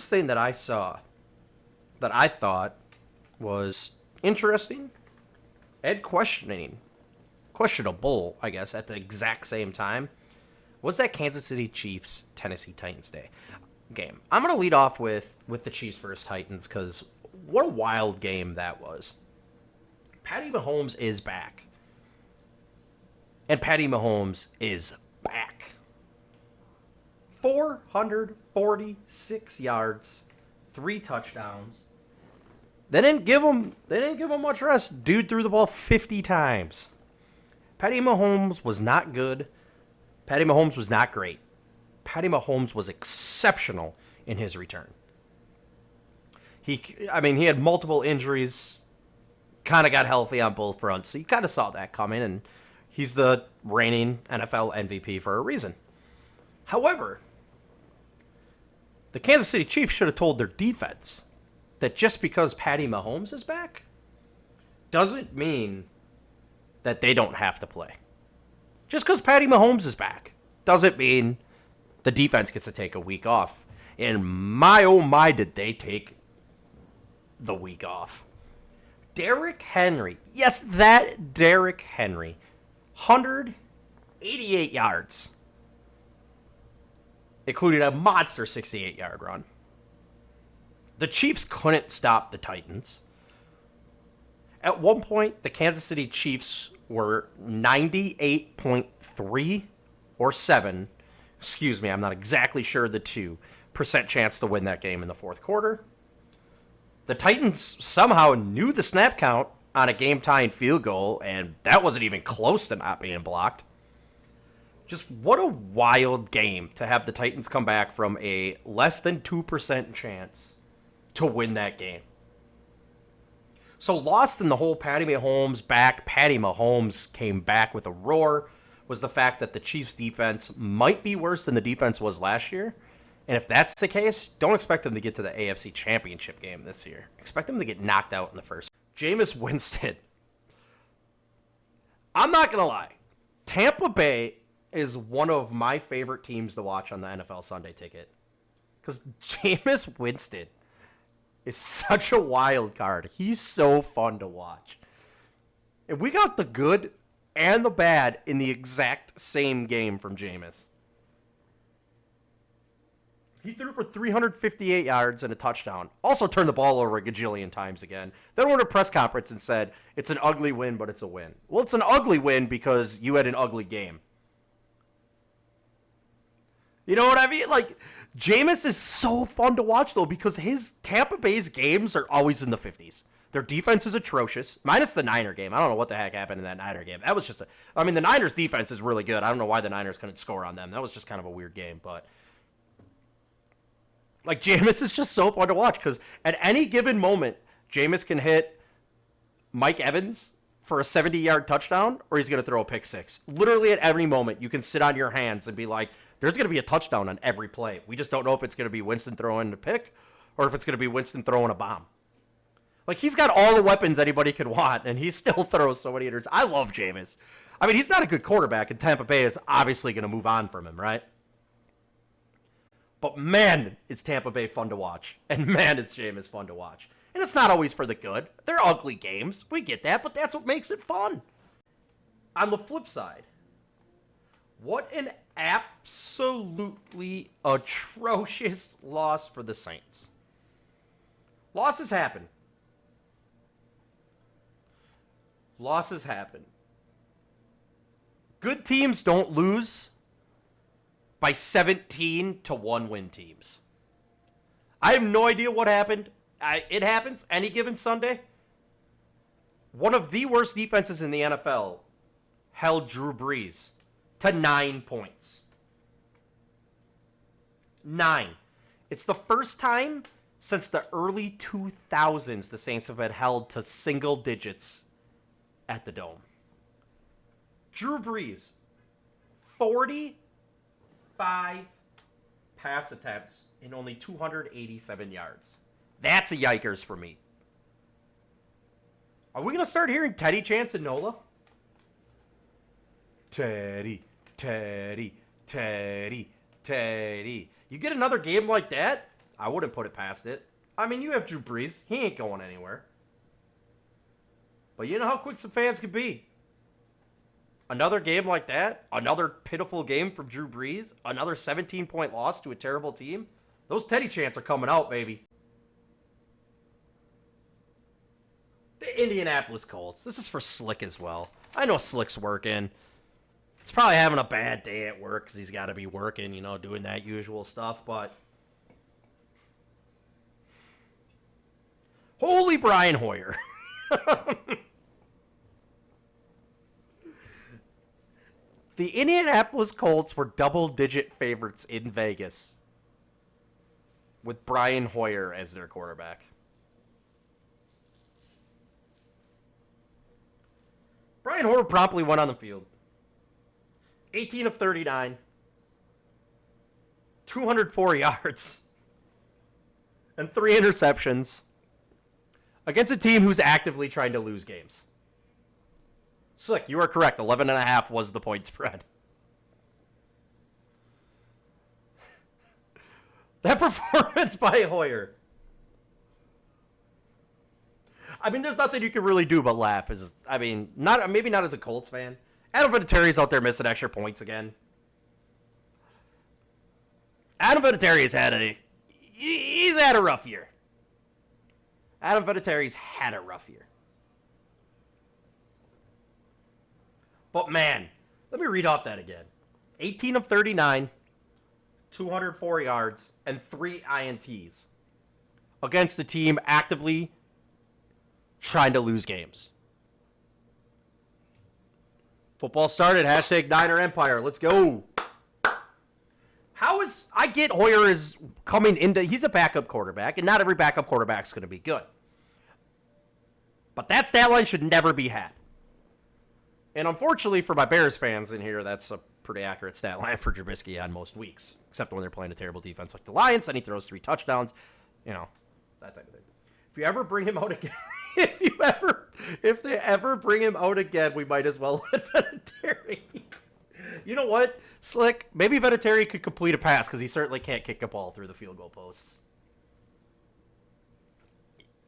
first thing that I saw that I thought was interesting and questionable, I guess, at the exact same time, was that Kansas City Chiefs Tennessee Titans game. I'm going to lead off with the Chiefs versus Titans because what a wild game that was. Patty Mahomes is back. And Patty Mahomes is back. 446 yards, 3 touchdowns. They didn't give him much rest. Dude threw the ball 50 times. Patty Mahomes was not good. Patty Mahomes was not great. Patty Mahomes was exceptional in his return. He had multiple injuries, kind of got healthy on both fronts, so you kind of saw that coming, and he's the reigning NFL MVP for a reason. However, the Kansas City Chiefs should have told their defense that just because Patty Mahomes is back doesn't mean that they don't have to play. Just because Patty Mahomes is back doesn't mean the defense gets to take a week off. And my, oh my, did they take the week off. Derrick Henry. Yes, that Derrick Henry. 188 yards. Including a monster 68-yard run. The Chiefs couldn't stop the Titans. At one point, the Kansas City Chiefs were 98.3 or 7. Excuse me, I'm not exactly sure the 2% chance to win that game in the fourth quarter. The Titans somehow knew the snap count on a game-tying field goal, and that wasn't even close to not being blocked. Just what a wild game to have the Titans come back from a less than 2% chance to win that game. So lost in the whole Patty Mahomes came back with a roar, was the fact that the Chiefs' defense might be worse than the defense was last year. And if that's the case, don't expect them to get to the AFC Championship game this year. Expect them to get knocked out in the first. Jameis Winston. I'm not going to lie. Tampa Bay is one of my favorite teams to watch on the NFL Sunday Ticket. Because Jameis Winston is such a wild card. He's so fun to watch. And we got the good and the bad in the exact same game from Jameis. He threw for 358 yards and a touchdown. Also turned the ball over a gajillion times again. Then went to a press conference and said, it's an ugly win, but it's a win. Well, it's an ugly win because you had an ugly game. You know what I mean? Like, Jameis is so fun to watch, though, because his Tampa Bay's games are always in the 50s. Their defense is atrocious, minus the Niner game. I don't know what the heck happened in that Niner game. That was just the Niners' defense is really good. I don't know why the Niners couldn't score on them. That was just kind of a weird game, but like, Jameis is just so fun to watch because at any given moment, Jameis can hit Mike Evans for a 70-yard touchdown, or he's going to throw a pick six. Literally at every moment, you can sit on your hands and be like, there's going to be a touchdown on every play. We just don't know if it's going to be Winston throwing a pick or if it's going to be Winston throwing a bomb. Like, he's got all the weapons anybody could want, and he still throws so many hitters. I love Jameis. I mean, he's not a good quarterback, and Tampa Bay is obviously going to move on from him, right? But man, it's Tampa Bay fun to watch. And man, it's Jameis fun to watch. And it's not always for the good. They're ugly games. We get that, but that's what makes it fun. On the flip side, what an absolutely atrocious loss for the Saints. Losses happen. Losses happen. Good teams don't lose by 17 to 1-win teams. I have no idea what happened. It happens any given Sunday. One of the worst defenses in the NFL held Drew Brees to 9 points. 9. It's the first time since the early 2000s the Saints have been held to single digits at the Dome. Drew Brees, 45 pass attempts in only 287 yards. That's a yikers for me. Are we going to start hearing Teddy chants in NOLA? Teddy, Teddy, Teddy, Teddy. You get another game like that, I wouldn't put it past it. I mean, you have Drew Brees. He ain't going anywhere. But you know how quick some fans can be. Another game like that, another pitiful game from Drew Brees, another 17-point loss to a terrible team. Those Teddy chants are coming out, baby. The Indianapolis Colts. This is for Slick as well. I know Slick's working. He's probably having a bad day at work because he's got to be working, you know, doing that usual stuff. But holy Brian Hoyer. The Indianapolis Colts were double-digit favorites in Vegas with Brian Hoyer as their quarterback. Brian Hoyer promptly went on the field. 18 of 39. 204 yards. And 3 interceptions. Against a team who's actively trying to lose games. Slick, you are correct. 11.5 was the point spread. That performance by Hoyer. I mean, there's nothing you can really do but laugh. Maybe not as a Colts fan. Adam Vinatieri's out there missing extra points again. Adam Vinatieri's he's had a rough year. Adam Vinatieri's had a rough year. But man, let me read off that again. 18 of 39, 204 yards, and 3 INTs against a team actively trying to lose games. Football started. Hashtag Niner Empire. Let's go. I get Hoyer is coming into, he's a backup quarterback, and not every backup quarterback's going to be good. But that stat line should never be had. And unfortunately for my Bears fans in here, that's a pretty accurate stat line for Trubisky on most weeks, except when they're playing a terrible defense like the Lions, and he throws 3 touchdowns, you know, that type of thing. If you ever bring him out again, if they ever bring him out again, we might as well let Vinatieri. You know what, Slick? Maybe Vinatieri could complete a pass because he certainly can't kick a ball through the field goal posts.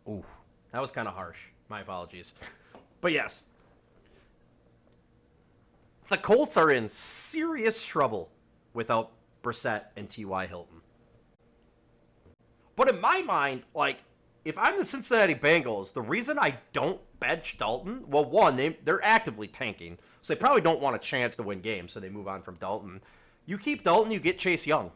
Ooh, that was kind of harsh. My apologies. But yes, the Colts are in serious trouble without Brissett and T.Y. Hilton. But in my mind, like, if I'm the Cincinnati Bengals, the reason I don't bench Dalton, well, one, they're actively tanking, so they probably don't want a chance to win games, so they move on from Dalton. You keep Dalton, you get Chase Young.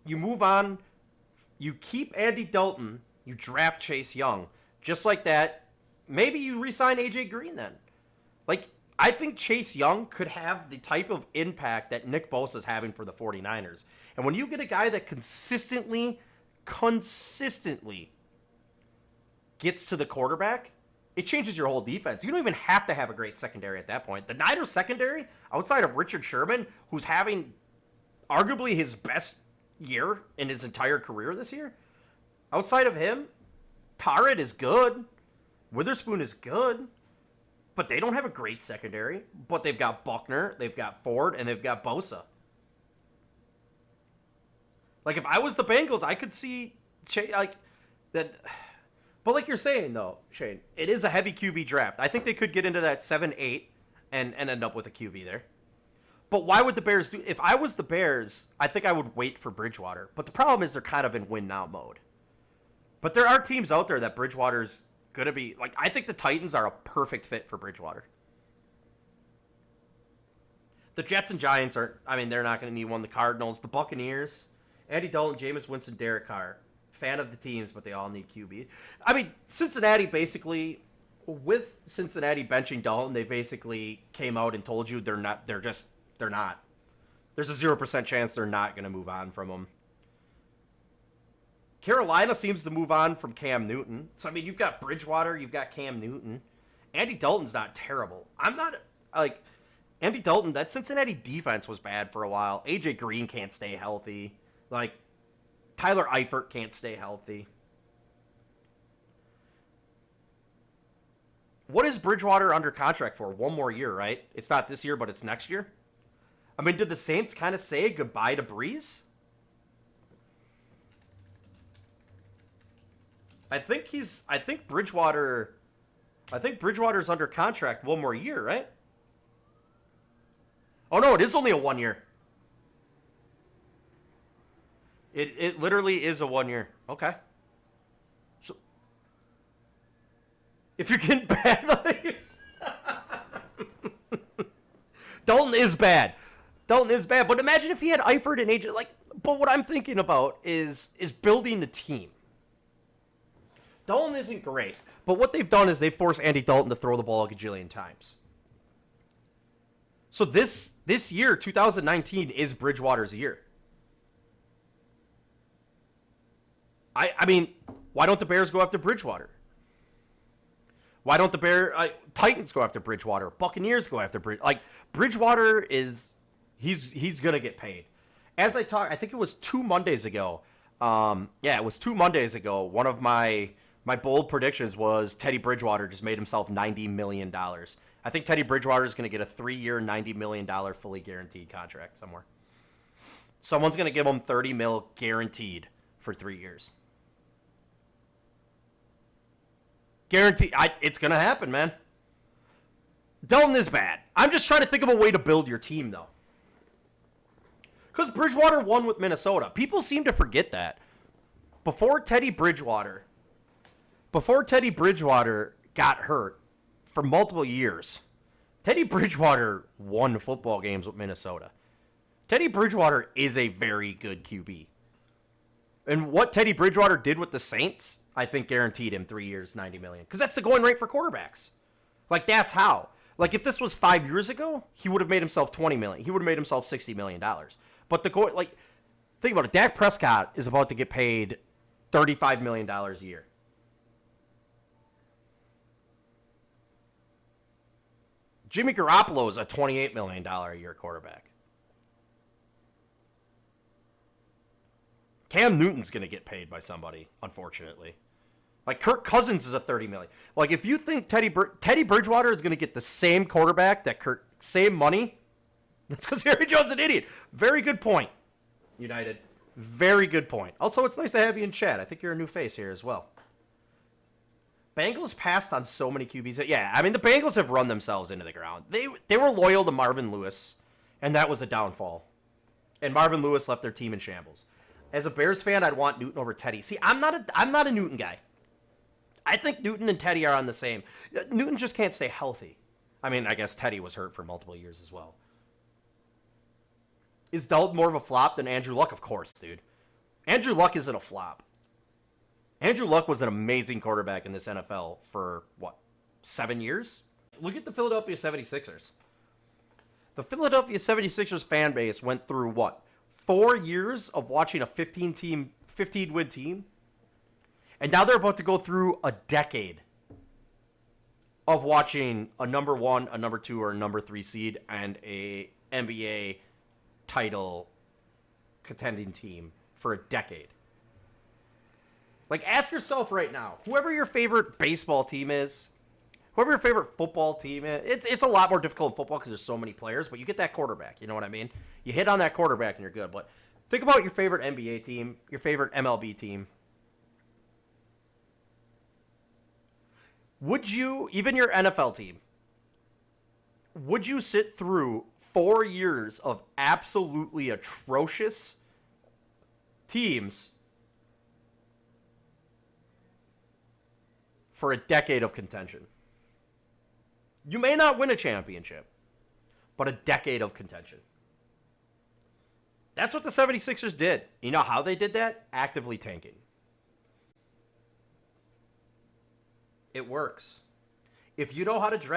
You move on, you keep Andy Dalton, you draft Chase Young. Just like that, maybe you re-sign A.J. Green then. Like, I think Chase Young could have the type of impact that Nick Bosa is having for the 49ers. And when you get a guy that consistently gets to the quarterback, it changes your whole defense. You don't even have to have a great secondary at that point. The Niners secondary, outside of Richard Sherman, who's having arguably his best year in his entire career this year, outside of him, Tarrant is good. Witherspoon is good. But they don't have a great secondary. But they've got Buckner, they've got Ford, and they've got Bosa. Like, if I was the Bengals, I could see, like, that. But like you're saying, though, Shane, it is a heavy QB draft. I think they could get into that 7-8 and end up with a QB there. But why would the Bears do? If I was the Bears, I think I would wait for Bridgewater. But the problem is they're kind of in win-now mode. But there are teams out there that Bridgewater's going to be, like, I think the Titans are a perfect fit for Bridgewater. The Jets and Giants are, I mean, they're not going to need one. The Cardinals, the Buccaneers, Andy Dalton, Jameis Winston, Derek Carr. Fan of the teams, but they all need QB. I mean, Cincinnati basically, with Cincinnati benching Dalton, they basically came out and told you they're not. There's a 0% chance they're not going to move on from him. Carolina seems to move on from Cam Newton. So, I mean, you've got Bridgewater, you've got Cam Newton. Andy Dalton's not terrible. I'm not, like, Andy Dalton, that Cincinnati defense was bad for a while. A.J. Green can't stay healthy. Like, Tyler Eifert can't stay healthy. What is Bridgewater under contract for? One more year, right? It's not this year, but it's next year. I mean, did the Saints kind of say goodbye to Breeze? I think Bridgewater's under contract one more year, right? Oh no, it is only a 1 year. It literally is a 1 year. Okay. So if you're getting bad, Dalton is bad. Dalton is bad. But imagine if he had Eifert and AJ. But what I'm thinking about is building the team. Dalton isn't great, but what they've done is they've forced Andy Dalton to throw the ball a gajillion times. So this year, 2019, is Bridgewater's year. I mean, why don't the Bears go after Bridgewater? Why don't the Titans go after Bridgewater? Buccaneers go after Bridgewater is he's gonna get paid. As I think it was 2 Mondays ago. It was 2 Mondays ago. One of my bold predictions was Teddy Bridgewater just made himself $90 million. I think Teddy Bridgewater is going to get a 3-year, $90 million fully guaranteed contract somewhere. Someone's going to give him $30 million guaranteed for 3 years. Guaranteed. It's going to happen, man. Dalton is bad. I'm just trying to think of a way to build your team, though. Because Bridgewater won with Minnesota. People seem to forget that. Before Teddy Bridgewater got hurt for multiple years, Teddy Bridgewater won football games with Minnesota. Teddy Bridgewater is a very good QB. And what Teddy Bridgewater did with the Saints, I think guaranteed him 3 years, $90 million. Because that's the going rate for quarterbacks. That's how. If this was 5 years ago, he would have made himself $20 million. He would have made himself $60 million. But think about it. Dak Prescott is about to get paid $35 million a year. Jimmy Garoppolo is a $28 million a year quarterback. Cam Newton's going to get paid by somebody, unfortunately. Kirk Cousins is a $30 million. If you think Teddy Bridgewater is going to get the same quarterback same money, that's because Harry Jones is an idiot. Very good point, United. Very good point. Also, it's nice to have you in chat. I think you're a new face here as well. Bengals passed on so many QBs. Yeah, I mean, the Bengals have run themselves into the ground. They were loyal to Marvin Lewis, and that was a downfall. And Marvin Lewis left their team in shambles. As a Bears fan, I'd want Newton over Teddy. See, I'm not a Newton guy. I think Newton and Teddy are on the same. Newton just can't stay healthy. I mean, I guess Teddy was hurt for multiple years as well. Is Dalton more of a flop than Andrew Luck? Of course, dude. Andrew Luck isn't a flop. Andrew Luck was an amazing quarterback in this NFL for, 7 years? Look at the Philadelphia 76ers. The Philadelphia 76ers fan base went through, 4 years of watching a 15-win team? And now they're about to go through a decade of watching a number 1, a number 2, or a number 3 seed and a NBA title contending team for a decade. Ask yourself right now, whoever your favorite baseball team is, whoever your favorite football team is, it's a lot more difficult in football because there's so many players, but you get that quarterback, you know what I mean? You hit on that quarterback and you're good, but think about your favorite NBA team, your favorite MLB team. Would you, even your NFL team, would you sit through 4 years of absolutely atrocious teams for a decade of contention? You may not win a championship, but a decade of contention. That's what the 76ers did. You know how they did that? Actively tanking. It works. If you know how to draft